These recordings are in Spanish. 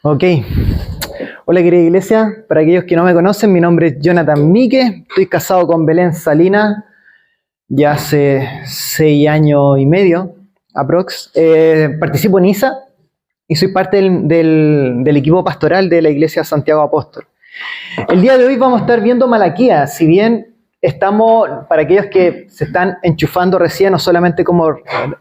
Ok. Hola querida iglesia, para aquellos que no me conocen, mi nombre es Jonathan Mique, estoy casado con Belén Salina ya hace 6 años y medio, aprox. Participo en ISA y soy parte del equipo pastoral de la iglesia Santiago Apóstol. El día de hoy vamos a estar viendo Malaquías, si bien estamos, para aquellos que se están enchufando recién o solamente como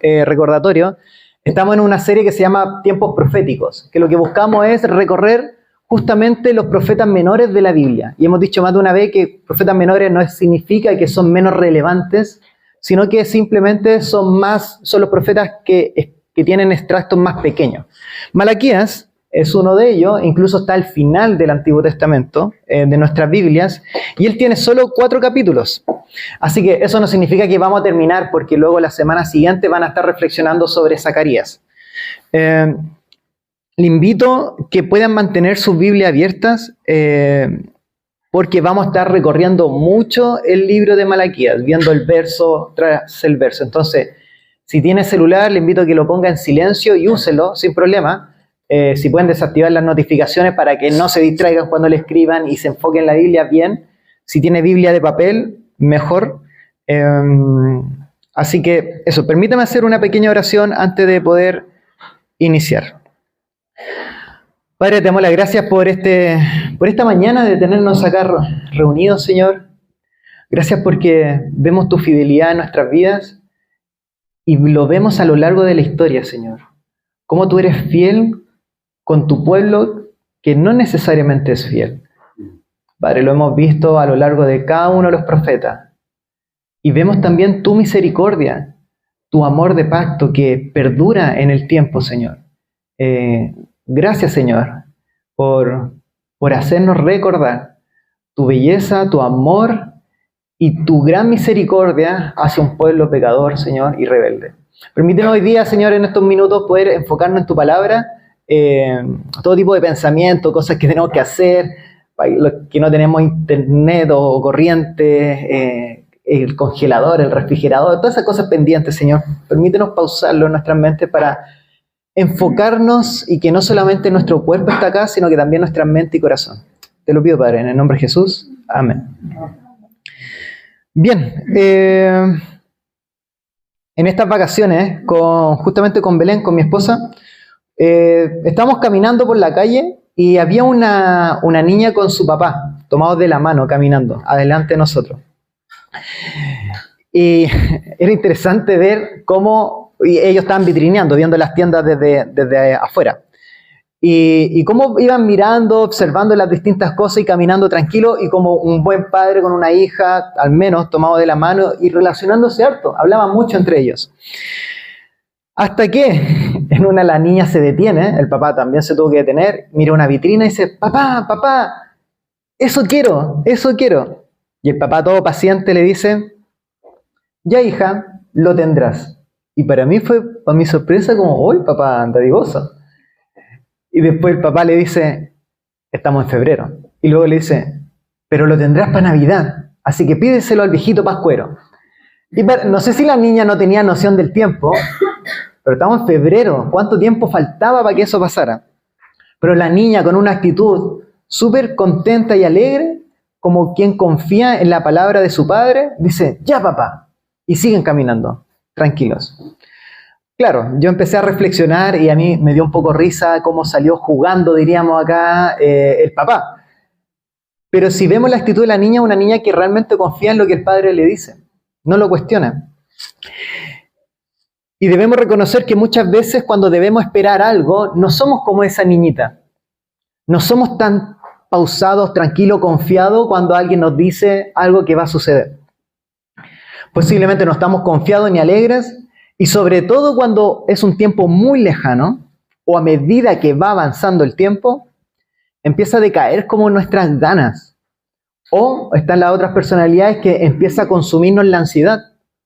recordatorio, estamos en una serie que se llama Tiempos Proféticos, que lo que buscamos es recorrer justamente los profetas menores de la Biblia. Y hemos dicho más de una vez que profetas menores no significa que son menos relevantes, sino que simplemente son los profetas que tienen extractos más pequeños. Malaquías es uno de ellos, incluso está al final del Antiguo Testamento, de nuestras Biblias, y él tiene solo 4 capítulos. Así que eso no significa que vamos a terminar, porque luego la semana siguiente van a estar reflexionando sobre Zacarías. Le invito que puedan mantener sus Biblias abiertas, porque vamos a estar recorriendo mucho el libro de Malaquías, viendo el verso tras el verso. Entonces, si tiene celular, le invito a que lo ponga en silencio y úselo sin problema. Si pueden desactivar las notificaciones para que no se distraigan cuando le escriban y se enfoquen en la Biblia, bien. Si tiene Biblia de papel, mejor. Así que eso, permítame hacer una pequeña oración antes de poder iniciar. Padre, te damos las gracias por esta mañana de tenernos acá reunidos, Señor. Gracias porque vemos tu fidelidad en nuestras vidas y lo vemos a lo largo de la historia, Señor. Cómo tú eres fiel con tu pueblo que no necesariamente es fiel. Padre, lo hemos visto a lo largo de cada uno de los profetas. Y vemos también tu misericordia, tu amor de pacto que perdura en el tiempo, Señor. Gracias, Señor, por hacernos recordar tu belleza, tu amor y tu gran misericordia hacia un pueblo pecador, Señor, y rebelde. Permítenos hoy día, Señor, en estos minutos poder enfocarnos en tu palabra, todo tipo de pensamiento, cosas que tenemos que hacer, los que no tenemos internet o corriente, el congelador, el refrigerador, todas esas cosas pendientes, Señor. Permítenos pausarlo en nuestras mentes para enfocarnos y que no solamente nuestro cuerpo está acá, sino que también nuestra mente y corazón. Te lo pido, Padre, en el nombre de Jesús. Amén. Bien, en estas vacaciones, justamente con Belén, con mi esposa, estábamos caminando por la calle y había una niña con su papá, tomados de la mano, caminando, adelante de nosotros. Y era interesante ver cómo ellos estaban vitrineando, viendo las tiendas desde afuera. Y cómo iban mirando, observando las distintas cosas y caminando tranquilo, y como un buen padre con una hija, al menos, tomado de la mano y relacionándose harto. Hablaban mucho entre ellos. Hasta que en una la niña se detiene, el papá también se tuvo que detener, mira una vitrina y dice, papá, eso quiero. Y el papá todo paciente le dice, ya hija, lo tendrás. Y para mí fue, para mi sorpresa, como, uy, papá, anda divoso. Y después el papá le dice, estamos en febrero. Y luego le dice, pero lo tendrás para Navidad, así que pídeselo al viejito pascuero. Y no sé si la niña no tenía noción del tiempo, pero estamos en febrero. ¿Cuánto tiempo faltaba para que eso pasara? Pero la niña, con una actitud súper contenta y alegre, como quien confía en la palabra de su padre, dice, ya papá. Y siguen caminando, tranquilos. Claro, yo empecé a reflexionar y a mí me dio un poco risa cómo salió jugando, diríamos acá, el papá. Pero si vemos la actitud de la niña, una niña que realmente confía en lo que el padre le dice, no lo cuestiona. Y debemos reconocer que muchas veces cuando debemos esperar algo, no somos como esa niñita. No somos tan pausados, tranquilos, confiados cuando alguien nos dice algo que va a suceder. Posiblemente no estamos confiados ni alegres, y sobre todo cuando es un tiempo muy lejano, o a medida que va avanzando el tiempo, empieza a decaer como nuestras ganas. O están las otras personalidades que empieza a consumirnos la ansiedad,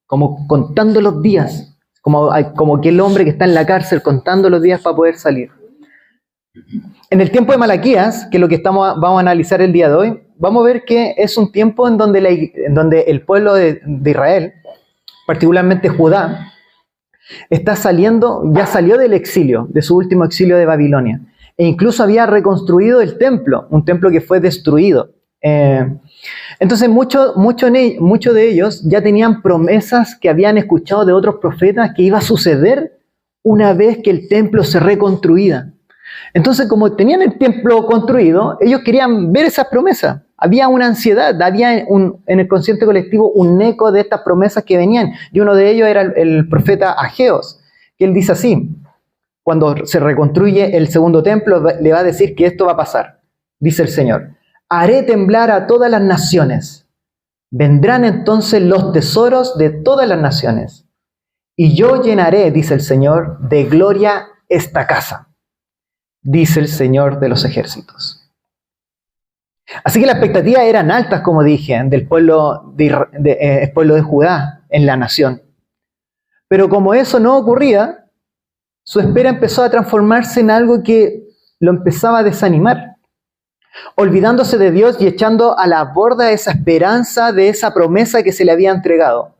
como contando los días, como aquel hombre que está en la cárcel contando los días para poder salir. En el tiempo de Malaquías, que es lo que vamos a analizar el día de hoy, vamos a ver que es un tiempo en donde el pueblo de Israel, particularmente Judá, ya salió del exilio, de su último exilio de Babilonia. e incluso había reconstruido el templo, un templo que fue destruido. Entonces muchos de ellos ya tenían promesas que habían escuchado de otros profetas que iba a suceder una vez que el templo se reconstruía. Entonces, como tenían el templo construido, ellos querían ver esas promesas. Había una ansiedad, en el consciente colectivo un eco de estas promesas que venían. Y uno de ellos era el profeta Ageos, que él dice así: cuando se reconstruye el segundo templo, le va a decir que esto va a pasar. Dice el Señor: haré temblar a todas las naciones. Vendrán entonces los tesoros de todas las naciones. Y yo llenaré, dice el Señor, de gloria esta casa, dice el Señor de los ejércitos. Así que las expectativas eran altas, como dije, del pueblo de Judá en la nación. Pero como eso no ocurría, su espera empezó a transformarse en algo que lo empezaba a desanimar, olvidándose de Dios y echando a la borda esa esperanza de esa promesa que se le había entregado.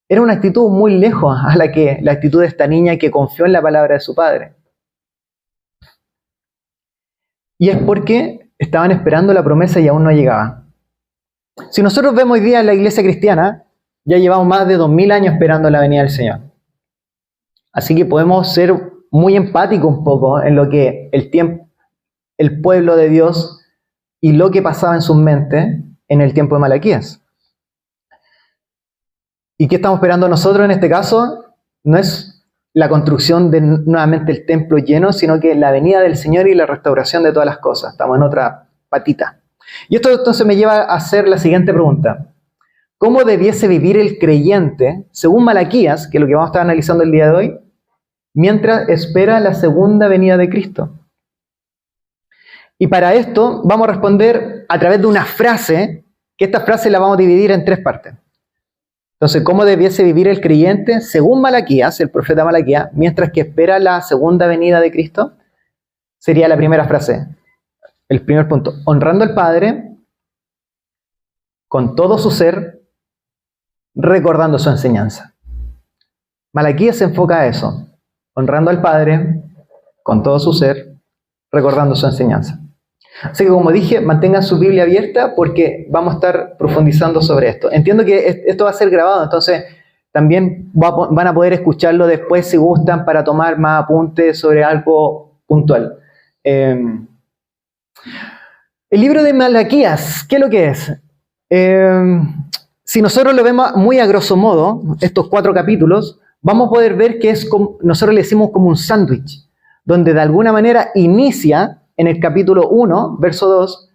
Era una actitud muy lejos a la actitud de esta niña que confió en la palabra de su padre. Y es porque estaban esperando la promesa y aún no llegaba. Si nosotros vemos hoy día en la iglesia cristiana, ya llevamos más de 2000 años esperando la venida del Señor. Así que podemos ser muy empáticos un poco en lo que el pueblo de Dios y lo que pasaba en sus mentes en el tiempo de Malaquías. ¿Y qué estamos esperando nosotros en este caso? No es la construcción de nuevamente el templo lleno, sino que la venida del Señor y la restauración de todas las cosas. Estamos en otra patita. Y esto entonces me lleva a hacer la siguiente pregunta: ¿cómo debiese vivir el creyente, según Malaquías, que es lo que vamos a estar analizando el día de hoy, mientras espera la segunda venida de Cristo? Y para esto vamos a responder a través de una frase, que esta frase la vamos a dividir en 3 partes. Entonces, ¿cómo debiese vivir el creyente, según Malaquías, el profeta Malaquías, mientras que espera la segunda venida de Cristo? Sería la primera frase, el primer punto: honrando al Padre con todo su ser, recordando su enseñanza. Malaquías se enfoca a eso: honrando al Padre con todo su ser, recordando su enseñanza. Así que, como dije, mantengan su Biblia abierta porque vamos a estar profundizando sobre esto. Entiendo que esto va a ser grabado, entonces también van a poder escucharlo después si gustan para tomar más apuntes sobre algo puntual. El libro de Malaquías, ¿qué es lo que es? Si nosotros lo vemos muy a grosso modo, estos 4 capítulos, vamos a poder ver que es como, nosotros le decimos como un sándwich, donde de alguna manera inicia en el capítulo 1, verso 2,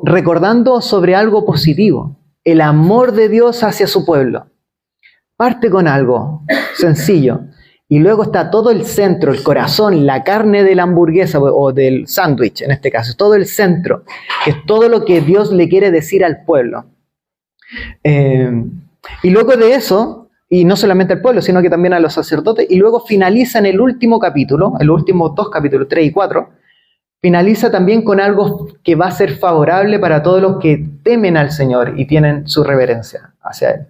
recordando sobre algo positivo, el amor de Dios hacia su pueblo. Parte con algo sencillo, y luego está todo el centro, el corazón, la carne de la hamburguesa o del sándwich, en este caso, todo el centro, que es todo lo que Dios le quiere decir al pueblo. Y luego de eso, y no solamente al pueblo, sino que también a los sacerdotes, y luego finaliza en el último capítulo, en los últimos 2 capítulos, 3 y 4, finaliza también con algo que va a ser favorable para todos los que temen al Señor y tienen su reverencia hacia Él.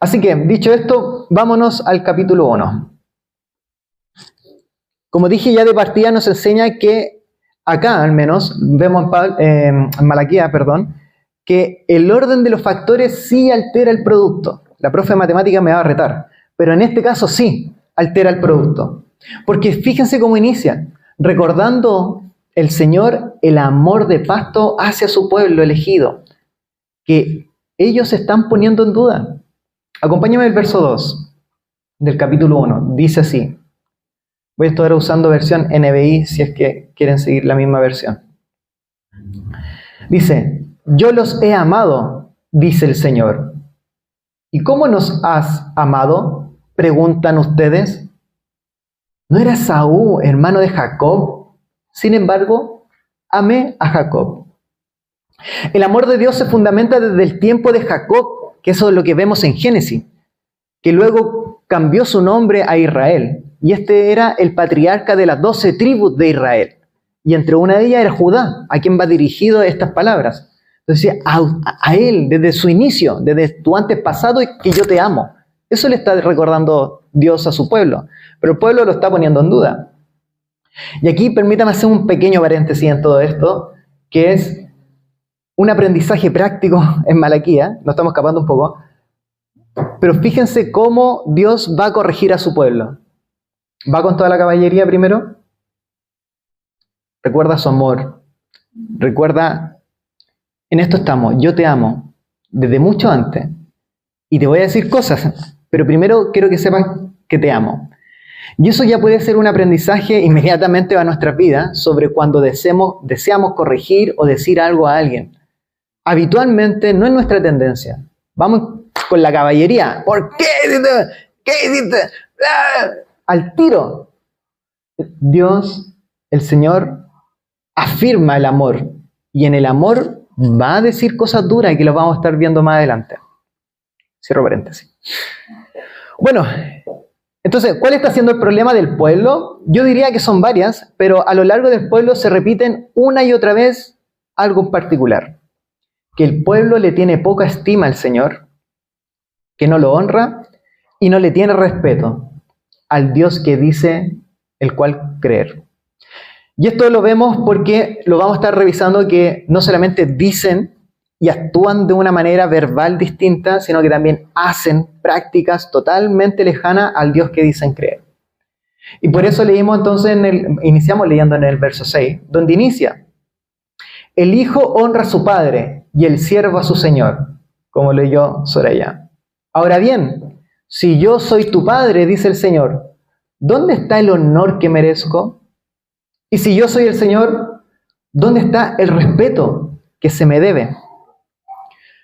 Así que, dicho esto, vámonos al capítulo 1. Como dije ya de partida, nos enseña que acá, al menos, vemos en Malaquías, que el orden de los factores sí altera el producto. La profe de matemáticas me va a retar, pero en este caso sí altera el producto. Porque fíjense cómo inicia: recordando el Señor el amor de pacto hacia su pueblo elegido, que ellos están poniendo en duda. Acompáñame el verso 2 del capítulo 1. Dice así. Voy a estar usando versión NBI si es que quieren seguir la misma versión. Dice: yo los he amado, dice el Señor. ¿Y cómo nos has amado?, preguntan ustedes. ¿No era Saúl hermano de Jacob? Sin embargo, amé a Jacob. El amor de Dios se fundamenta desde el tiempo de Jacob, que eso es lo que vemos en Génesis, que luego cambió su nombre a Israel. Y este era el patriarca de las 12 tribus de Israel. Y entre una de ellas era Judá, a quien va dirigido estas palabras. Entonces decía, a él, desde su inicio, desde tu antes pasado, que yo te amo. Eso le está recordando Dios a su pueblo. Pero el pueblo lo está poniendo en duda. Y aquí permítame hacer un pequeño paréntesis en todo esto, que es un aprendizaje práctico en Malaquía, nos estamos escapando un poco, pero fíjense cómo Dios va a corregir a su pueblo. Va con toda la caballería primero, recuerda su amor, recuerda, en esto estamos, yo te amo, desde mucho antes, y te voy a decir cosas, pero primero quiero que sepas que te amo. Y eso ya puede ser un aprendizaje inmediatamente a nuestras vidas sobre cuando deseamos corregir o decir algo a alguien. Habitualmente no es nuestra tendencia. Vamos con la caballería. ¿Por qué hiciste? ¿Qué hiciste? ¡Ah! Al tiro. Dios, el Señor, afirma el amor. Y en el amor va a decir cosas duras que lo vamos a estar viendo más adelante. Cierro paréntesis. Bueno, entonces, ¿cuál está siendo el problema del pueblo? Yo diría que son varias, pero a lo largo del pueblo se repiten una y otra vez algo en particular. Que el pueblo le tiene poca estima al Señor, que no lo honra y no le tiene respeto al Dios que dice el cual creer. Y esto lo vemos porque lo vamos a estar revisando que no solamente dicen y actúan de una manera verbal distinta, sino que también hacen prácticas totalmente lejanas al Dios que dicen creer. Y por eso leímos entonces, iniciamos leyendo en el verso 6, donde inicia: el hijo honra a su padre y el siervo a su señor, como leyó Soraya. Ahora bien, si yo soy tu padre, dice el Señor, ¿dónde está el honor que merezco? Y si yo soy el Señor, ¿dónde está el respeto que se me debe?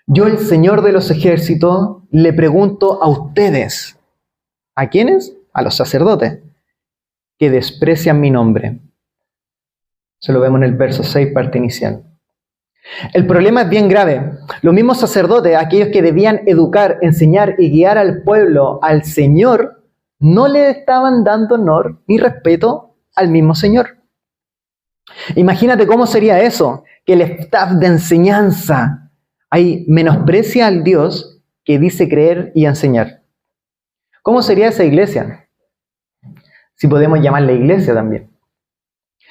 Yo, el Señor de los ejércitos, le pregunto a ustedes, ¿a quiénes? A los sacerdotes, que desprecian mi nombre. Eso lo vemos en el verso 6, parte inicial. El problema es bien grave. Los mismos sacerdotes, aquellos que debían educar, enseñar y guiar al pueblo al Señor, no le estaban dando honor ni respeto al mismo Señor. Imagínate cómo sería eso, que el staff de enseñanza ahí menosprecia al Dios que dice creer y enseñar. ¿Cómo sería esa iglesia? Si podemos llamarla iglesia también.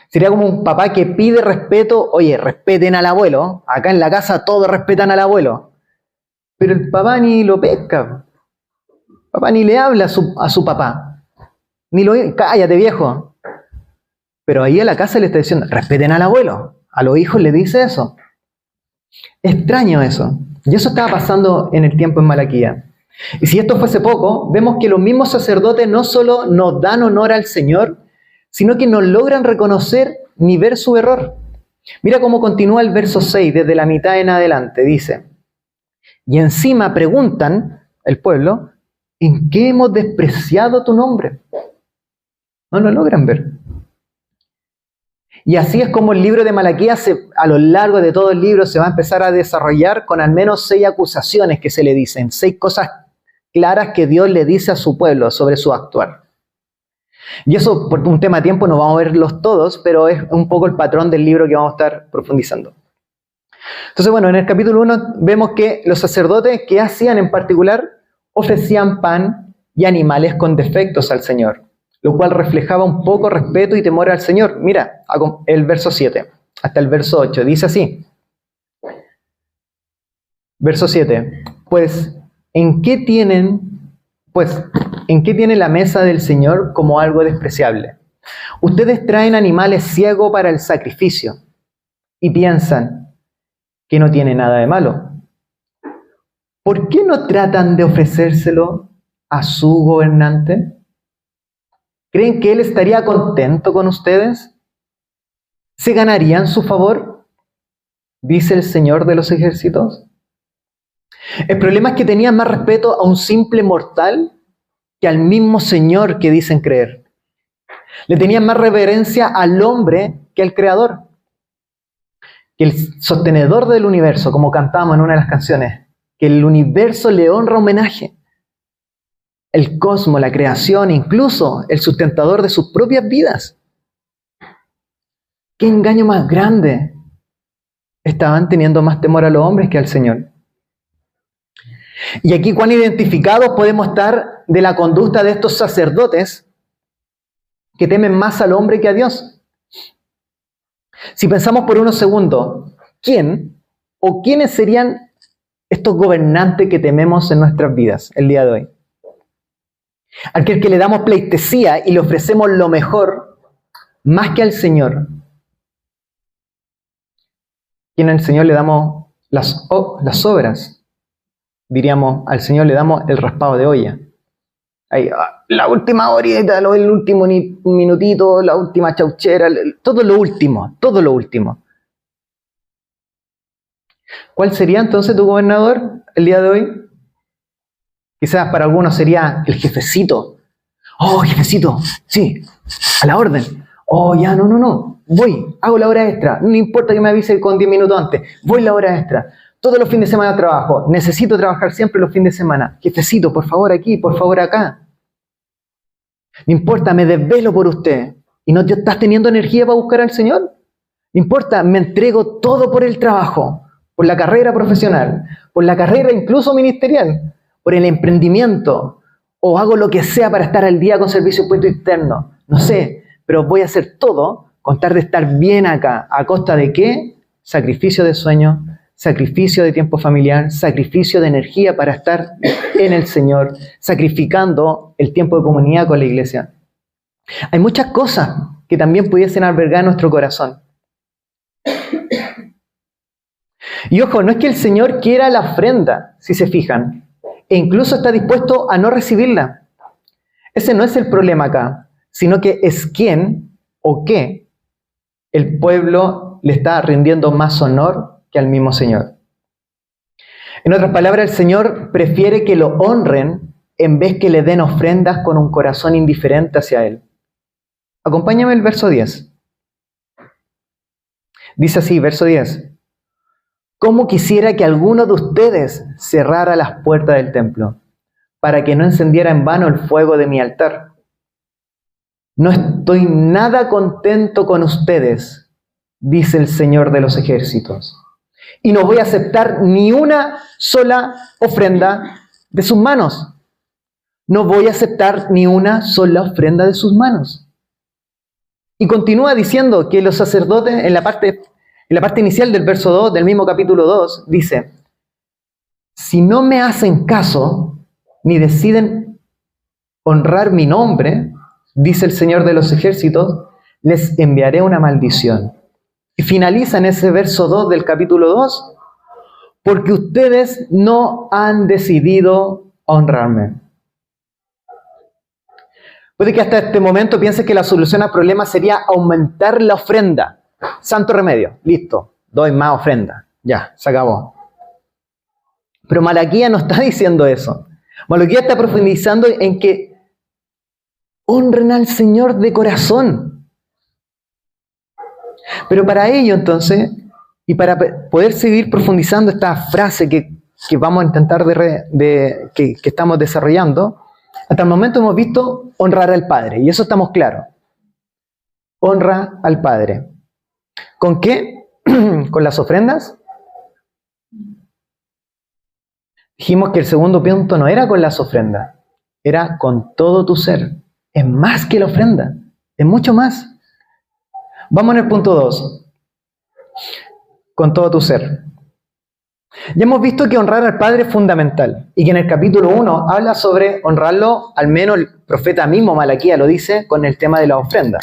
Sería como un papá que pide respeto. Oye, respeten al abuelo. Acá en la casa todos respetan al abuelo. Pero el papá ni lo pesca. El papá ni le habla a su papá. Cállate, viejo. Pero ahí a la casa le está diciendo, respeten al abuelo. A los hijos le dice eso. Extraño eso. Y eso estaba pasando en el tiempo en Malaquía. Y si esto fuese poco, vemos que los mismos sacerdotes no solo nos dan honor al Señor, sino que no logran reconocer ni ver su error. Mira cómo continúa el verso 6, desde la mitad en adelante. Dice, y encima preguntan, el pueblo, ¿en qué hemos despreciado tu nombre? No lo logran ver. Y así es como el libro de Malaquías, a lo largo de todo el libro, se va a empezar a desarrollar con al menos 6 acusaciones que se le dicen, 6 cosas claras que Dios le dice a su pueblo sobre su actuar. Y eso, por un tema de tiempo, no vamos a verlos todos, pero es un poco el patrón del libro que vamos a estar profundizando. Entonces, bueno, en el capítulo 1 vemos que los sacerdotes, ¿qué hacían en particular? Ofrecían pan y animales con defectos al Señor, lo cual reflejaba un poco respeto y temor al Señor. Mira, el verso 7 hasta el verso 8, dice así. Verso 7, pues, ¿en qué tienen la mesa del Señor como algo despreciable? Ustedes traen animales ciegos para el sacrificio y piensan que no tiene nada de malo. ¿Por qué no tratan de ofrecérselo a su gobernante? ¿Creen que él estaría contento con ustedes? ¿Se ganarían su favor? Dice el Señor de los ejércitos. El problema es que tenían más respeto a un simple mortal que al mismo Señor que dicen creer. Le tenían más reverencia al hombre que al Creador, que el sostenedor del universo, como cantamos en una de las canciones, que el universo le honra homenaje. El cosmos, la creación, incluso el sustentador de sus propias vidas. ¿Qué engaño más grande? Estaban teniendo más temor a los hombres que al Señor. Y aquí cuán identificados podemos estar de la conducta de estos sacerdotes que temen más al hombre que a Dios. Si pensamos por unos segundos, ¿quién o quiénes serían estos gobernantes que tememos en nuestras vidas el día de hoy? Aquel que le damos pleitesía y le ofrecemos lo mejor más que al Señor. ¿Quién al Señor le damos las obras? Diríamos, al Señor le damos el raspado de olla. Ahí, la última horita, el último minutito, la última chauchera, todo lo último, todo lo último. ¿Cuál sería entonces tu gobernador el día de hoy? Quizás para algunos sería el jefecito. Oh, jefecito, sí, a la orden. Oh, ya, no, voy, hago la hora extra. No importa que me avise con 10 minutos antes, voy la hora extra. Todos los fines de semana trabajo, necesito trabajar siempre los fines de semana. Jefecito, por favor aquí, por favor acá. No importa, me desvelo por usted. ¿Y no estás teniendo energía para buscar al Señor? No importa, me entrego todo por el trabajo, por la carrera profesional, por la carrera incluso ministerial, por el emprendimiento, o hago lo que sea para estar al día con servicio de impuesto interno. No sé, pero voy a hacer todo con tal de estar bien acá. ¿A costa de qué? Sacrificio de sueño, sacrificio de tiempo familiar, sacrificio de energía para estar en el Señor, sacrificando el tiempo de comunidad con la iglesia. Hay muchas cosas que también pudiesen albergar nuestro corazón. Y ojo, no es que el Señor quiera la ofrenda, si se fijan, e incluso está dispuesto a no recibirla. Ese no es el problema acá, sino que es quién o qué el pueblo le está rindiendo más honor que al mismo Señor. En otras palabras, el Señor prefiere que lo honren en vez que le den ofrendas con un corazón indiferente hacia Él. Acompáñame el verso 10. Dice así, verso 10. ¿Cómo quisiera que alguno de ustedes cerrara las puertas del templo para que no encendiera en vano el fuego de mi altar? No estoy nada contento con ustedes, dice el Señor de los ejércitos, y no voy a aceptar ni una sola ofrenda de sus manos. No voy a aceptar ni una sola ofrenda de sus manos. Y continúa diciendo que los sacerdotes, en la parte inicial del verso 2, del mismo capítulo 2, dice, si no me hacen caso, ni deciden honrar mi nombre, dice el Señor de los ejércitos, les enviaré una maldición. Y finaliza en ese verso 2 del capítulo 2, porque ustedes no han decidido honrarme. Puede que hasta este momento pienses que la solución al problema sería aumentar la ofrenda. Santo remedio, listo, doy más ofrenda, ya, se acabó. Pero Malaquías no está diciendo eso. Malaquías está profundizando en que honren al Señor de corazón. Pero para ello entonces, y para poder seguir profundizando esta frase que vamos a intentar que estamos desarrollando, hasta el momento hemos visto honrar al Padre, y eso estamos claros. Honra al Padre. ¿Con qué? ¿Con las ofrendas? Dijimos que el segundo punto no era con las ofrendas, era con todo tu ser. Es más que la ofrenda, es mucho más. Vamos en el punto 2. Con todo tu ser. Ya hemos visto que honrar al Padre es fundamental y que en el capítulo 1 habla sobre honrarlo, al menos el profeta mismo Malaquías lo dice con el tema de la ofrenda.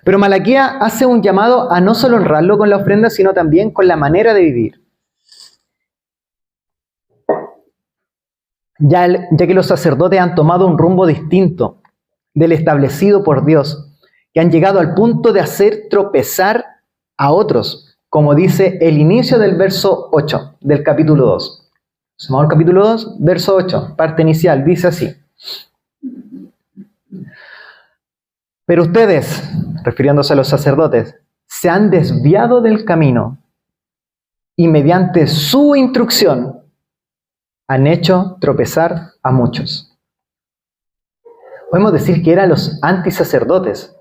Pero Malaquías hace un llamado a no solo honrarlo con la ofrenda, sino también con la manera de vivir. Ya que los sacerdotes han tomado un rumbo distinto del establecido por Dios, que han llegado al punto de hacer tropezar a otros, como dice el inicio del verso 8 del capítulo 2. Vamos al capítulo 2, verso 8, parte inicial, dice así. Pero ustedes, refiriéndose a los sacerdotes, se han desviado del camino y mediante su instrucción han hecho tropezar a muchos. Podemos decir que eran los antisacerdotes.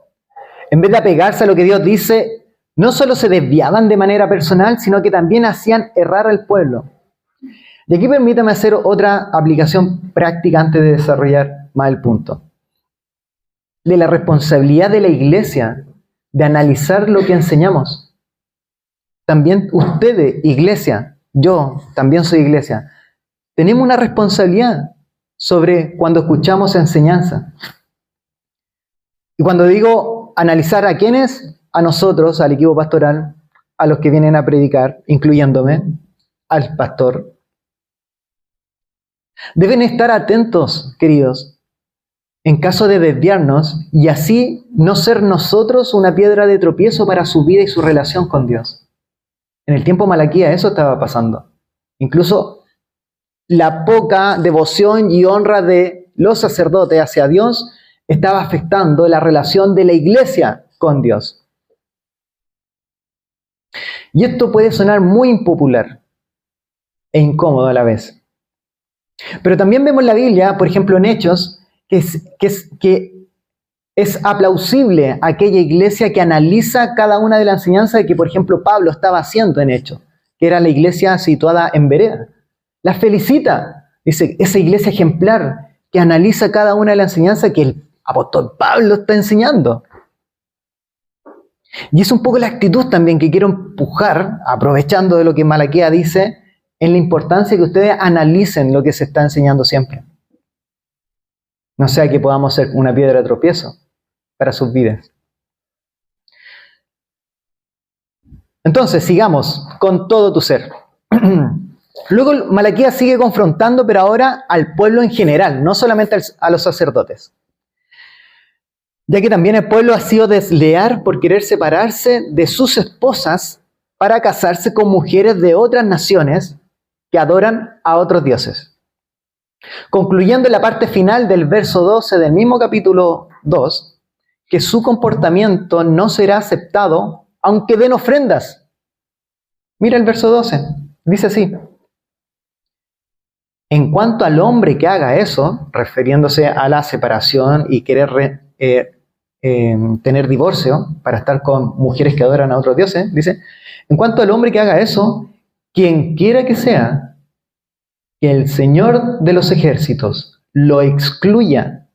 En vez de apegarse a lo que Dios dice, no solo se desviaban de manera personal, sino que también hacían errar al pueblo. Y aquí permítame hacer otra aplicación práctica antes de desarrollar más el punto. de la responsabilidad de la iglesia de analizar lo que enseñamos. También ustedes, iglesia, yo también soy iglesia, tenemos una responsabilidad sobre cuando escuchamos enseñanza. Y cuando digo analizar a quiénes, a nosotros, al equipo pastoral, a los que vienen a predicar, incluyéndome, al pastor. Deben estar atentos, queridos, en caso de desviarnos y así no ser nosotros una piedra de tropiezo para su vida y su relación con Dios. En el tiempo de Malaquías eso estaba pasando. Incluso la poca devoción y honra de los sacerdotes hacia Dios estaba afectando la relación de la iglesia con Dios. Y esto puede sonar muy impopular e incómodo a la vez. Pero también vemos en la Biblia, por ejemplo en Hechos, que es aplausible aquella iglesia que analiza cada una de las enseñanzas que, por ejemplo, Pablo estaba haciendo en Hechos, que era la iglesia situada en Berea. La felicita, dice, esa iglesia ejemplar que analiza cada una de las enseñanzas que el apóstol Pablo está enseñando. Y es un poco la actitud también que quiero empujar, aprovechando de lo que Malaquías dice, en la importancia que ustedes analicen lo que se está enseñando siempre. No sea que podamos ser una piedra de tropiezo para sus vidas. Entonces, sigamos con todo tu ser. Luego Malaquías sigue confrontando, pero ahora al pueblo en general, no solamente a los sacerdotes. Ya que también el pueblo ha sido desleal por querer separarse de sus esposas para casarse con mujeres de otras naciones que adoran a otros dioses. Concluyendo en la parte final del verso 12 del mismo capítulo 2, que su comportamiento no será aceptado aunque den ofrendas. Mira el verso 12, dice así: en cuanto al hombre que haga eso, refiriéndose a la separación y querer tener divorcio para estar con mujeres que adoran a otros dioses, dice, en cuanto al hombre que haga eso, quien quiera que sea, que el Señor de los ejércitos lo excluya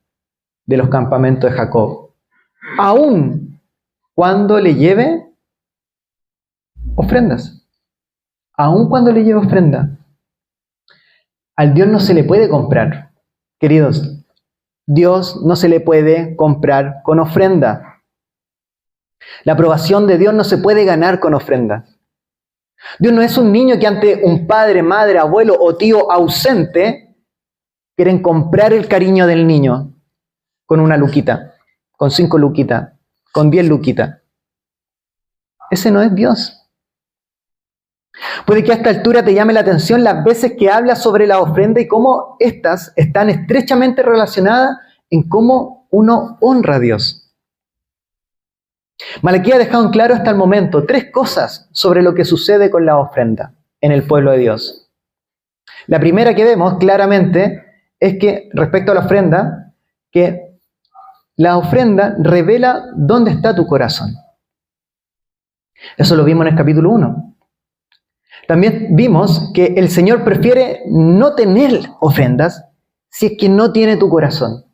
de los campamentos de Jacob, aun cuando le lleve ofrendas. Aun cuando le lleve ofrenda. Al Dios no se le puede comprar, queridos. Dios no se le puede comprar con ofrenda. La aprobación de Dios no se puede ganar con ofrenda. Dios no es un niño que ante un padre, madre, abuelo o tío ausente quieren comprar el cariño del niño con una luquita, con 5 luquitas, con 10 luquitas. Ese no es Dios. Puede que a esta altura te llame la atención las veces que habla sobre la ofrenda y cómo éstas están estrechamente relacionadas en cómo uno honra a Dios. Malaquías ha dejado en claro hasta el momento 3 cosas sobre lo que sucede con la ofrenda en el pueblo de Dios. La primera que vemos claramente es que respecto a la ofrenda, que la ofrenda revela dónde está tu corazón. Eso lo vimos en el capítulo 1. También vimos que el Señor prefiere no tener ofrendas si es que no tiene tu corazón.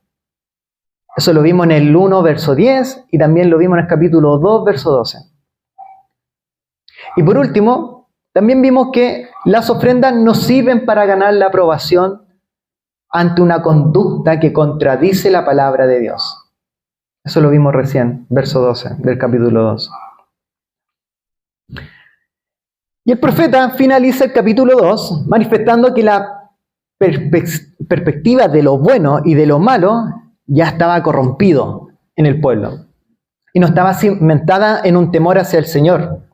Eso lo vimos en el 1, verso 10, y también lo vimos en el capítulo 2, verso 12. Y por último, también vimos que las ofrendas no sirven para ganar la aprobación ante una conducta que contradice la palabra de Dios. Eso lo vimos recién, verso 12 del capítulo 2. Y el profeta finaliza el capítulo 2 manifestando que la perspectiva de lo bueno y de lo malo ya estaba corrompido en el pueblo y no estaba cimentada en un temor hacia el Señor.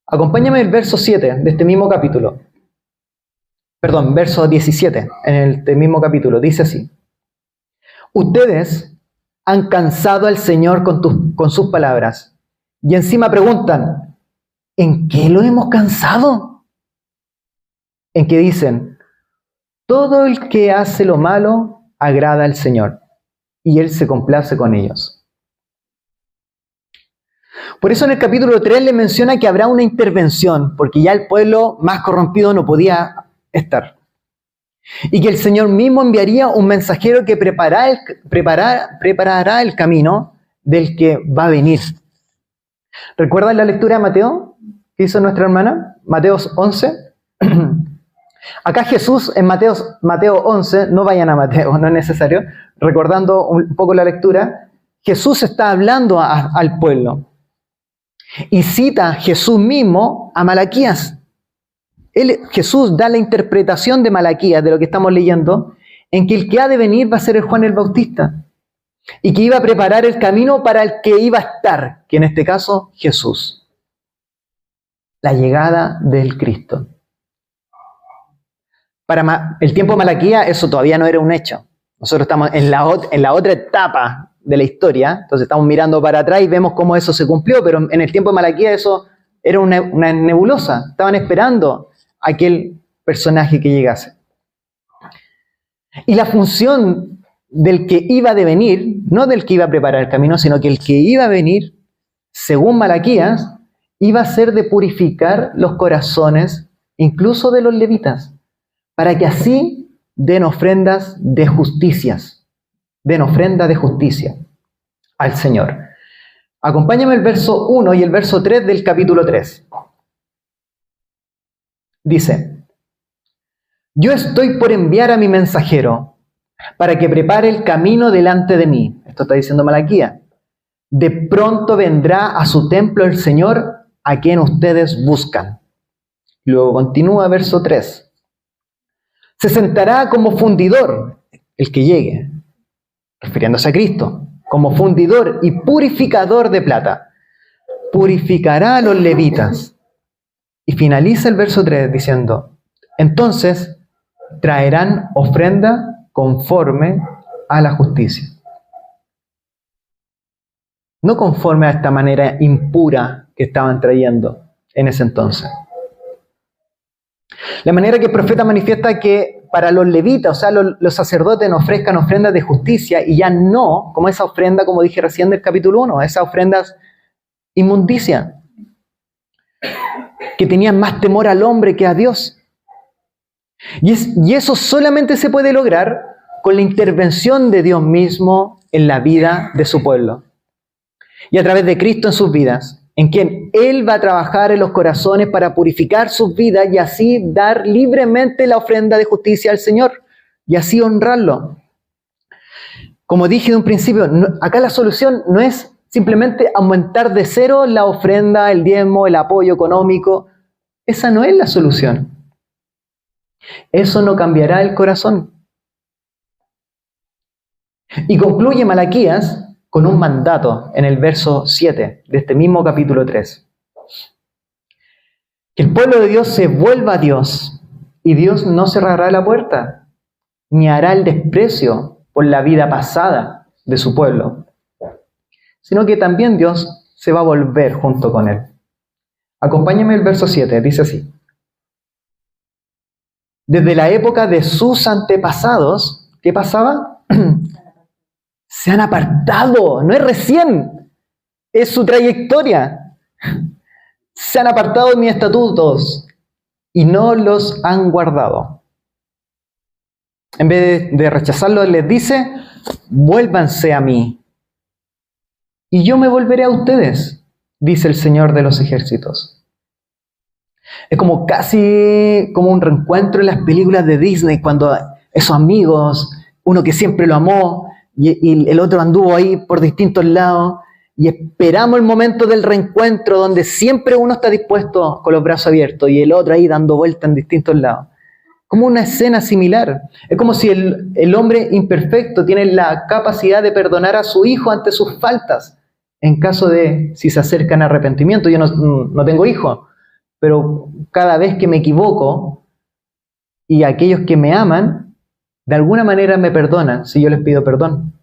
Acompáñame el verso 7 de este mismo capítulo. Perdón, verso 17 en este mismo capítulo. Dice así: ustedes han cansado al Señor con sus palabras y encima preguntan, ¿en qué lo hemos cansado? En que dicen, todo el que hace lo malo agrada al Señor, y Él se complace con ellos. Por eso en el capítulo 3 le menciona que habrá una intervención, porque ya el pueblo más corrompido no podía estar. y que el Señor mismo enviaría un mensajero que preparará el camino del que va a venir. ¿Recuerdan la lectura de Mateo que hizo nuestra hermana? Mateo 11. Acá Jesús en Mateo 11, no vayan a Mateo, no es necesario, recordando un poco la lectura, Jesús está hablando al pueblo y cita Jesús mismo a Malaquías. Jesús da la interpretación de Malaquías, de lo que estamos leyendo, en que el que ha de venir va a ser el Juan el Bautista y que iba a preparar el camino para el que iba a estar, que en este caso Jesús. La llegada del Cristo. Para el tiempo de Malaquías eso todavía no era un hecho. Nosotros estamos en la otra etapa de la historia, entonces estamos mirando para atrás y vemos cómo eso se cumplió, pero en el tiempo de Malaquías eso era una nebulosa. Estaban esperando a aquel personaje que llegase. Y la función del que iba a venir, no del que iba a preparar el camino, sino que el que iba a venir, según Malaquías, iba a ser de purificar los corazones, incluso de los levitas, para que así den ofrendas de justicias, den ofrenda de justicia al Señor. Acompáñame el verso 1 y el verso 3 del capítulo 3. Dice: yo estoy por enviar a mi mensajero para que prepare el camino delante de mí. Esto está diciendo Malaquías. De pronto vendrá a su templo el Señor a quien ustedes buscan. Luego continúa verso 3. Se sentará como fundidor, el que llegue, refiriéndose a Cristo, como fundidor y purificador de plata. Purificará a los levitas. Y finaliza el verso 3 diciendo: entonces traerán ofrenda conforme a la justicia. No conforme a esta manera impura que estaban trayendo en ese entonces. La manera que el profeta manifiesta que para los levitas, o sea, los sacerdotes nos ofrezcan ofrendas de justicia y ya no, como esa ofrenda, como dije recién del capítulo 1, esas ofrendas inmundicia, que tenían más temor al hombre que a Dios. Y eso solamente se puede lograr con la intervención de Dios mismo en la vida de su pueblo. Y a través de Cristo en sus vidas, en quien Él va a trabajar en los corazones para purificar sus vidas y así dar libremente la ofrenda de justicia al Señor y así honrarlo. Como dije de un principio, acá la solución no es simplemente aumentar de cero la ofrenda, el diezmo, el apoyo económico. Esa no es la solución. Eso no cambiará el corazón. Y concluye Malaquías con un mandato en el verso 7 de este mismo capítulo 3. Que el pueblo de Dios se vuelva a Dios y Dios no cerrará la puerta, ni hará el desprecio por la vida pasada de su pueblo, sino que también Dios se va a volver junto con él. Acompáñenme el verso 7, dice así: desde la época de sus antepasados, ¿qué pasaba? Se han apartado, no es recién, es su trayectoria. Se han apartado de mis estatutos y no los han guardado. En vez de rechazarlos, les dice: vuélvanse a mí y yo me volveré a ustedes, dice el Señor de los ejércitos. Es como casi como un reencuentro en las películas de Disney, cuando esos amigos, uno que siempre lo amó y el otro anduvo ahí por distintos lados, y esperamos el momento del reencuentro donde siempre uno está dispuesto con los brazos abiertos y el otro ahí dando vueltas en distintos lados. Como una escena similar. Es como si el hombre imperfecto tiene la capacidad de perdonar a su hijo ante sus faltas, en caso de si se acercan a arrepentimiento. Yo no tengo hijos, pero cada vez que me equivoco y aquellos que me aman, de alguna manera me perdonan si yo les pido perdón.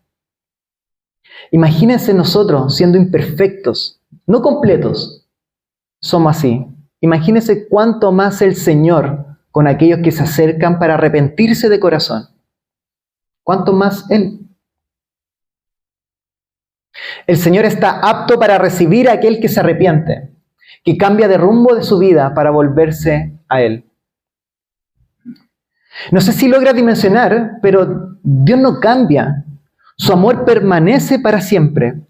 Imagínense nosotros siendo imperfectos, no completos, somos así. Imagínense cuánto más el Señor con aquellos que se acercan para arrepentirse de corazón. ¿Cuánto más Él? El Señor está apto para recibir a aquel que se arrepiente, que cambia de rumbo de su vida para volverse a Él. No sé si logras dimensionar, pero Dios no cambia. Su amor permanece para siempre.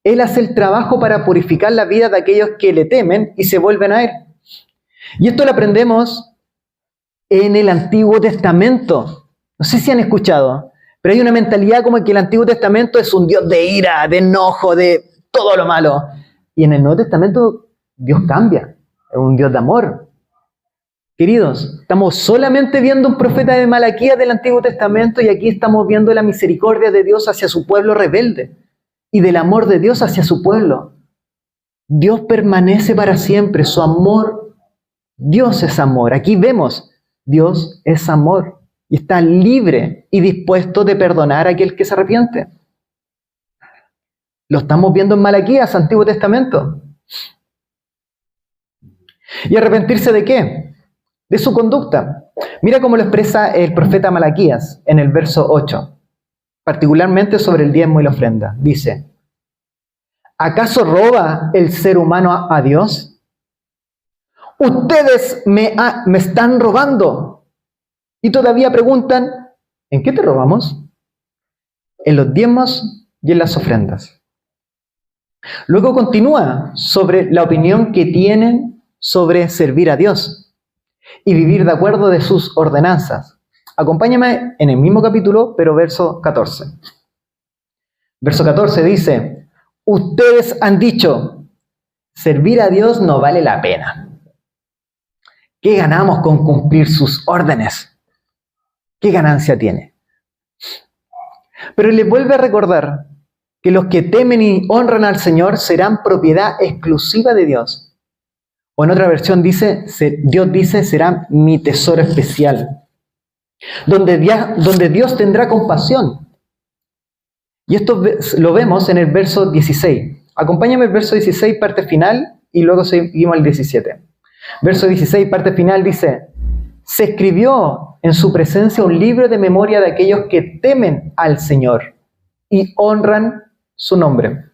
Él hace el trabajo para purificar la vida de aquellos que le temen y se vuelven a Él. Y esto lo aprendemos en el Antiguo Testamento. No sé si han escuchado, pero hay una mentalidad como que el Antiguo Testamento es un Dios de ira, de enojo, de todo lo malo. Y en el Nuevo Testamento Dios cambia, es un Dios de amor. Queridos, estamos solamente viendo un profeta de Malaquías del Antiguo Testamento y aquí estamos viendo la misericordia de Dios hacia su pueblo rebelde y del amor de Dios hacia su pueblo. Dios permanece para siempre, su amor, Dios es amor. Aquí vemos, Dios es amor y está libre y dispuesto de perdonar a aquel que se arrepiente. Lo estamos viendo en Malaquías, Antiguo Testamento. ¿Y arrepentirse de qué? De su conducta. Mira cómo lo expresa el profeta Malaquías en el verso 8, particularmente sobre el diezmo y la ofrenda. Dice, ¿acaso roba el ser humano a Dios? Ustedes me están robando. Y todavía preguntan, ¿en qué te robamos? En los diezmos y en las ofrendas. Luego continúa sobre la opinión que tienen sobre servir a Dios y vivir de acuerdo de sus ordenanzas. Acompáñame en el mismo capítulo, pero verso 14. Verso 14 dice, ustedes han dicho, servir a Dios no vale la pena. ¿Qué ganamos con cumplir sus órdenes? ¿Qué ganancia tiene? Pero les vuelve a recordar que los que temen y honran al Señor serán propiedad exclusiva de Dios. O en otra versión dice, Dios dice, será mi tesoro especial, donde Dios tendrá compasión. Y esto lo vemos en el verso 16. Acompáñame el verso 16, parte final, y luego seguimos al 17. Verso 16, parte final dice, se escribió en su presencia un libro de memoria de aquellos que temen al Señor y honran su nombre.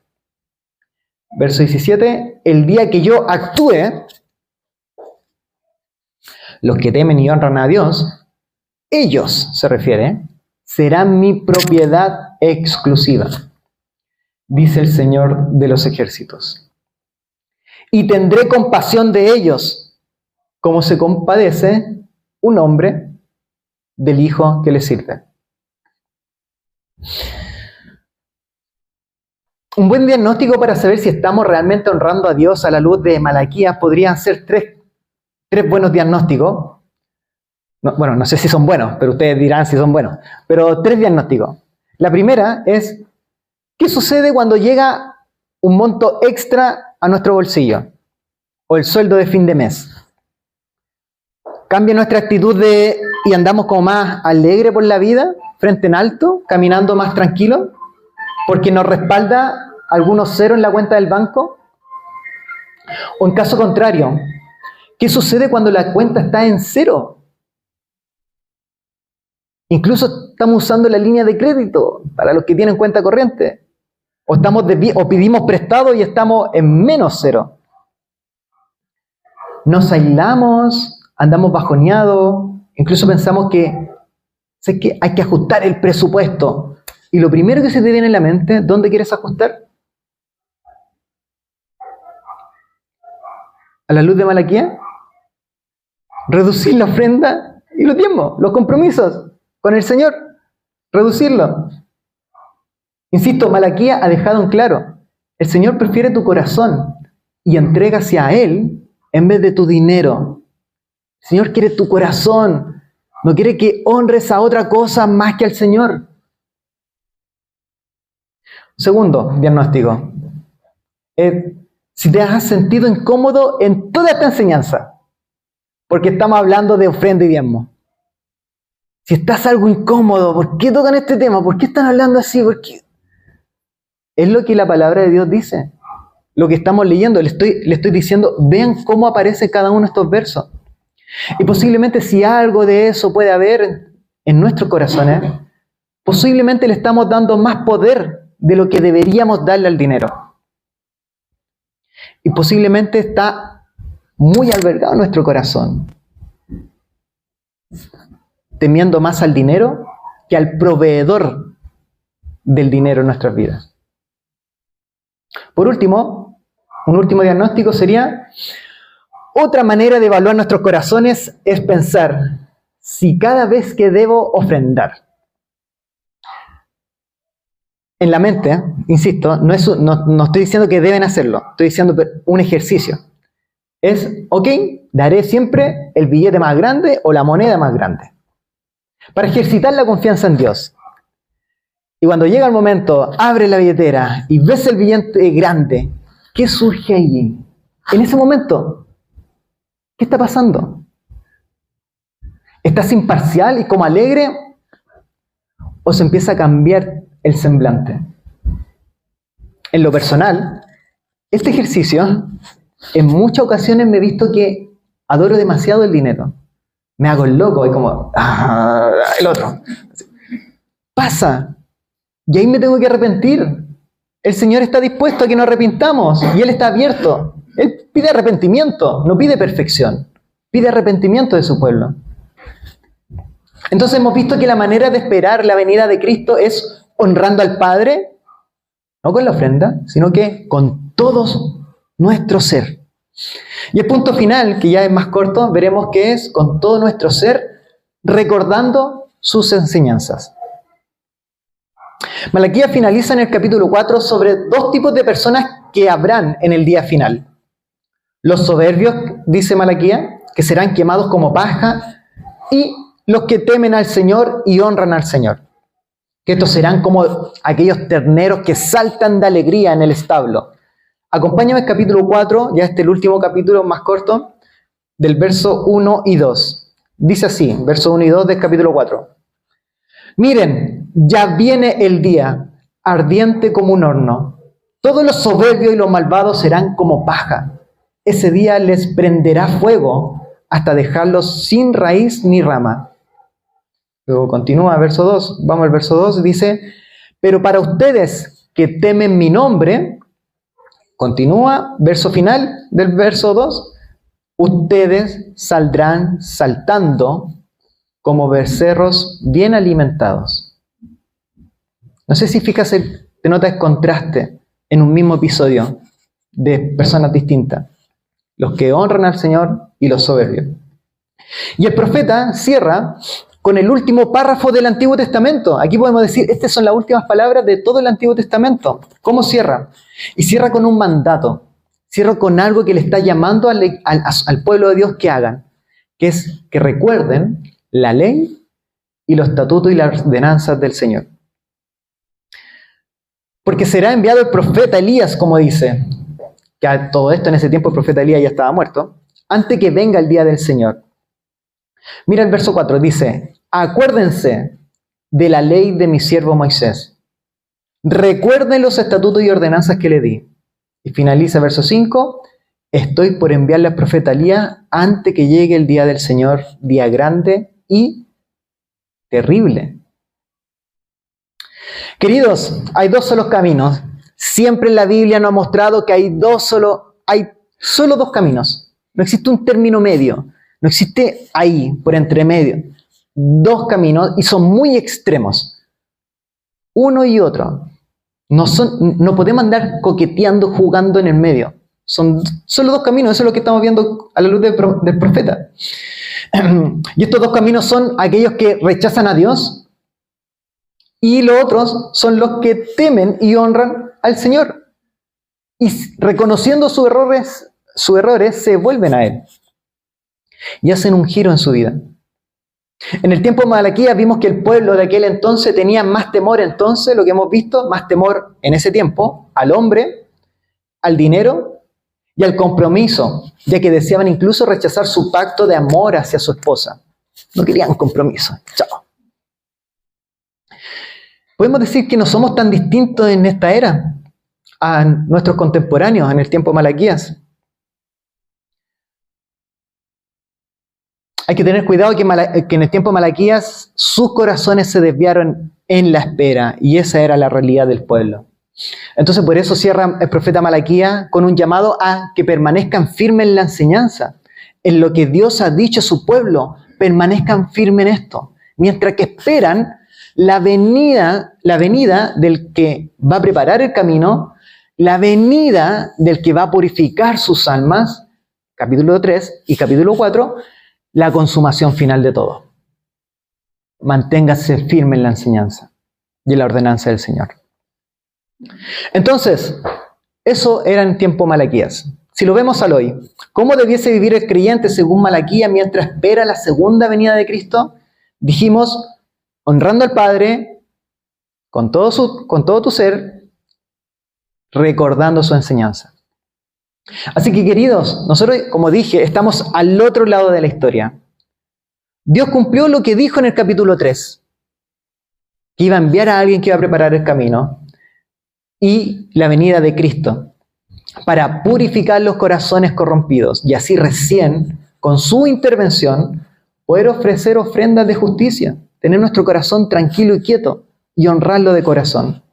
Verso 17, el día que yo actúe, los que temen y honran a Dios, ellos, se refiere, serán mi propiedad exclusiva, dice el Señor de los ejércitos. Y tendré compasión de ellos, como se compadece un hombre del hijo que le sirve. Un buen diagnóstico para saber si estamos realmente honrando a Dios a la luz de Malaquías podrían ser tres buenos diagnósticos. Bueno, no sé si son buenos, pero ustedes dirán si son buenos. Pero tres diagnósticos. La primera es, ¿qué sucede cuando llega un monto extra a nuestro bolsillo? O el sueldo de fin de mes. ¿Cambia nuestra actitud y andamos como más alegre por la vida, frente en alto, caminando más tranquilo? Porque nos respalda algunos ceros en la cuenta del banco. O en caso contrario, ¿qué sucede cuando la cuenta está en cero? Incluso estamos usando la línea de crédito para los que tienen cuenta corriente. O pedimos prestado y estamos en menos cero. Nos aislamos, andamos bajoneados, incluso pensamos que hay que ajustar el presupuesto. Y lo primero que se te viene en la mente, ¿dónde quieres ajustar? ¿A la luz de Malaquías? Reducir la ofrenda y los diezmos, los compromisos con el Señor. Reducirlo. Insisto, Malaquías ha dejado en claro, el Señor prefiere tu corazón y entrega hacia Él en vez de tu dinero. El Señor quiere tu corazón, no quiere que honres a otra cosa más que al Señor. Segundo diagnóstico. Si te has sentido incómodo en toda esta enseñanza, porque estamos hablando de ofrenda y diezmo. Si estás algo incómodo, ¿por qué tocan este tema? ¿Por qué están hablando así? ¿Por qué? Es lo que la palabra de Dios dice. Lo que estamos leyendo, le estoy diciendo, vean cómo aparece cada uno de estos versos. Y posiblemente si algo de eso puede haber en nuestros corazones, posiblemente le estamos dando más poder de lo que deberíamos darle al dinero. Y posiblemente está muy albergado en nuestro corazón. temiendo más al dinero que al proveedor del dinero en nuestras vidas. Por último, un último diagnóstico sería, otra manera de evaluar nuestros corazones es pensar si cada vez que debo ofrendar. En la mente, insisto, no estoy diciendo que deben hacerlo, estoy diciendo un ejercicio. Es, ok, daré siempre el billete más grande o la moneda más grande, para ejercitar la confianza en Dios. Y cuando llega el momento, abre la billetera y ves el billete grande, ¿qué surge allí? En ese momento, ¿qué está pasando? ¿Estás imparcial y como alegre? ¿O se empieza a cambiar el semblante? En lo personal, este ejercicio, en muchas ocasiones me he visto que adoro demasiado el dinero. Me hago el loco y como, el otro. Pasa. Y ahí me tengo que arrepentir. El Señor está dispuesto a que nos arrepintamos y Él está abierto. Él pide arrepentimiento, no pide perfección. Pide arrepentimiento de su pueblo. Entonces hemos visto que la manera de esperar la venida de Cristo es honrando al Padre, no con la ofrenda, sino que con todo nuestro ser. Y el punto final, que ya es más corto, veremos que es con todo nuestro ser, recordando sus enseñanzas. Malaquías finaliza en el capítulo 4 sobre dos tipos de personas que habrán en el día final. Los soberbios, dice Malaquías, que serán quemados como paja, y los que temen al Señor y honran al Señor. Que estos serán como aquellos terneros que saltan de alegría en el establo. Acompáñame al capítulo 4, ya este es el último capítulo más corto, del verso 1 y 2. Dice así, verso 1 y 2 del capítulo 4. Miren, ya viene el día, ardiente como un horno. Todos los soberbios y los malvados serán como paja. Ese día les prenderá fuego hasta dejarlos sin raíz ni rama. Luego continúa, verso 2. Vamos al verso 2, dice, pero para ustedes que temen mi nombre, continúa, verso final del verso 2, ustedes saldrán saltando como becerros bien alimentados. No sé si fijas, te notas el contraste en un mismo episodio de personas distintas. Los que honran al Señor y los soberbios. Y el profeta cierra con el último párrafo del Antiguo Testamento. Aquí podemos decir, estas son las últimas palabras de todo el Antiguo Testamento. ¿Cómo cierra? Y cierra con un mandato. Cierra con algo que le está llamando al pueblo de Dios que hagan. Que es que recuerden la ley y los estatutos y las ordenanzas del Señor. Porque será enviado el profeta Elías, como dice. Que a todo esto en ese tiempo el profeta Elías ya estaba muerto. Antes que venga el día del Señor. Mira el verso 4, dice, acuérdense de la ley de mi siervo Moisés. Recuerden los estatutos y ordenanzas que le di. Y finaliza el verso 5, estoy por enviarle al profeta Elías antes que llegue el día del Señor, día grande y terrible. Queridos, hay dos solos caminos. Siempre en la Biblia nos ha mostrado que hay solo dos caminos. No existe un término medio. No existe ahí, por entre medio. Dos caminos y son muy extremos. Uno y otro. No podemos andar coqueteando, jugando en el medio. Son solo dos caminos. Eso es lo que estamos viendo a la luz del profeta. Y estos dos caminos son aquellos que rechazan a Dios y los otros son los que temen y honran al Señor. Y reconociendo sus errores se vuelven a Él. Y hacen un giro en su vida. En el tiempo de Malaquías vimos que el pueblo de aquel entonces tenía más temor entonces, lo que hemos visto, más temor en ese tiempo, al hombre, al dinero y al compromiso, ya que deseaban incluso rechazar su pacto de amor hacia su esposa. No querían compromiso. Chao. Podemos decir que no somos tan distintos en esta era a nuestros contemporáneos en el tiempo de Malaquías. Hay que tener cuidado que en el tiempo de Malaquías sus corazones se desviaron en la espera y esa era la realidad del pueblo. Entonces por eso cierra el profeta Malaquías con un llamado a que permanezcan firmes en la enseñanza, en lo que Dios ha dicho a su pueblo, permanezcan firmes en esto, mientras que esperan la venida del que va a preparar el camino, la venida del que va a purificar sus almas, capítulo 3 y capítulo 4, la consumación final de todo. Manténgase firme en la enseñanza y en la ordenanza del Señor. Entonces, eso era en tiempo Malaquías. Si lo vemos al hoy, ¿cómo debiese vivir el creyente según Malaquías mientras espera la segunda venida de Cristo? Dijimos, honrando al Padre con todo tu ser, recordando su enseñanza. Así que, queridos, nosotros, como dije, estamos al otro lado de la historia. Dios cumplió lo que dijo en el capítulo 3, que iba a enviar a alguien que iba a preparar el camino, y la venida de Cristo, para purificar los corazones corrompidos, y así recién, con su intervención, poder ofrecer ofrendas de justicia, tener nuestro corazón tranquilo y quieto, y honrarlo de corazón.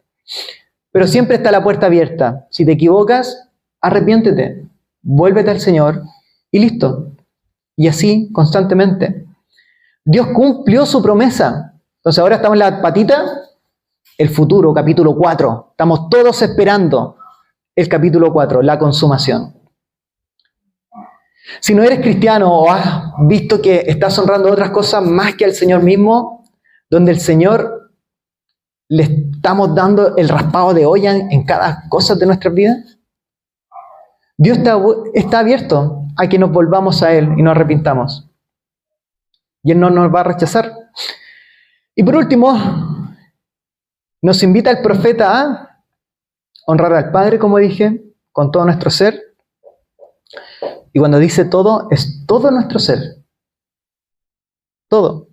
Pero siempre está la puerta abierta. Si te equivocas, arrepiéntete, vuélvete al Señor, y listo. Y así, constantemente. Dios cumplió su promesa. Entonces ahora estamos en la patita, el futuro, capítulo 4. Estamos todos esperando el capítulo 4, la consumación. Si no eres cristiano o has visto que estás honrando otras cosas más que al Señor mismo, donde el Señor le estamos dando el raspado de olla en cada cosa de nuestras vidas, Dios está abierto a que nos volvamos a Él y nos arrepintamos. Y Él no nos va a rechazar. Y por último, nos invita el profeta a honrar al Padre, como dije, con todo nuestro ser. Y cuando dice todo, es todo nuestro ser. Todo.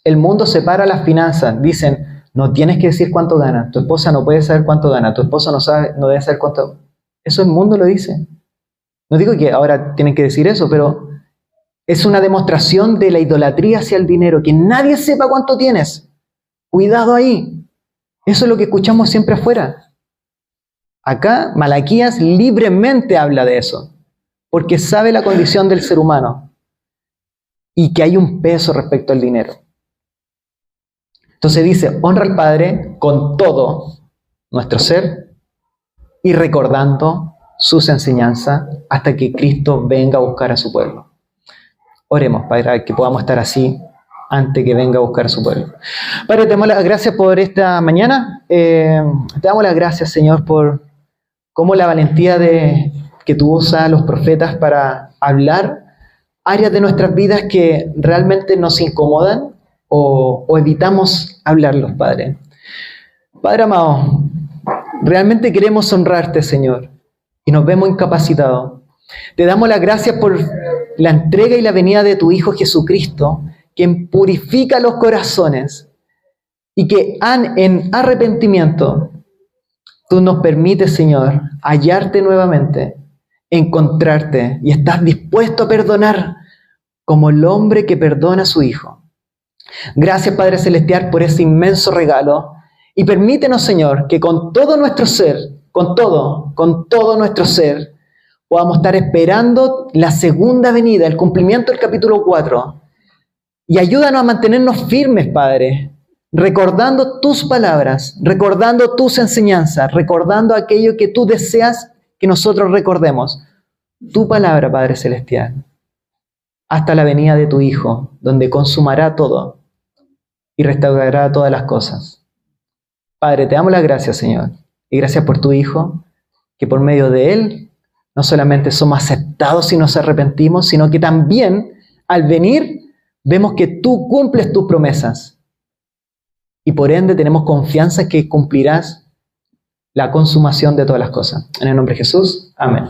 El mundo separa las finanzas. Dicen, no tienes que decir cuánto gana. Tu esposa no puede saber cuánto gana. Tu esposo no debe saber cuánto. Eso el mundo lo dice. No digo que ahora tienen que decir eso, pero es una demostración de la idolatría hacia el dinero. Que nadie sepa cuánto tienes. Cuidado ahí. Eso es lo que escuchamos siempre afuera. Acá Malaquías libremente habla de eso, porque sabe la condición del ser humano y que hay un peso respecto al dinero. Entonces dice, honra al Padre con todo nuestro ser y recordando sus enseñanzas hasta que Cristo venga a buscar a su pueblo. Oremos, Padre, que podamos estar así antes que venga a buscar a su pueblo. Padre, te damos las gracias por esta mañana. Te damos las gracias, Señor, por cómo la valentía que tú usas a los profetas para hablar áreas de nuestras vidas que realmente nos incomodan o evitamos hablarlos, Padre. Padre amado, realmente queremos honrarte, Señor, y nos vemos incapacitados. Te damos las gracias por la entrega y la venida de tu Hijo Jesucristo, quien purifica los corazones y que en arrepentimiento tú nos permites, Señor, hallarte nuevamente, encontrarte y estás dispuesto a perdonar como el hombre que perdona a su Hijo. Gracias, Padre Celestial, por ese inmenso regalo y permítenos, Señor, que con todo nuestro ser, con todo nuestro ser, podamos estar esperando la segunda venida, el cumplimiento del capítulo 4. Y ayúdanos a mantenernos firmes, Padre, recordando tus palabras, recordando tus enseñanzas, recordando aquello que tú deseas que nosotros recordemos. Tu palabra, Padre Celestial, hasta la venida de tu Hijo, donde consumará todo y restaurará todas las cosas. Padre, te damos las gracias, Señor, y gracias por tu Hijo, que por medio de Él no solamente somos aceptados si nos arrepentimos, sino que también al venir vemos que tú cumples tus promesas y por ende tenemos confianza que cumplirás la consumación de todas las cosas. En el nombre de Jesús, amén.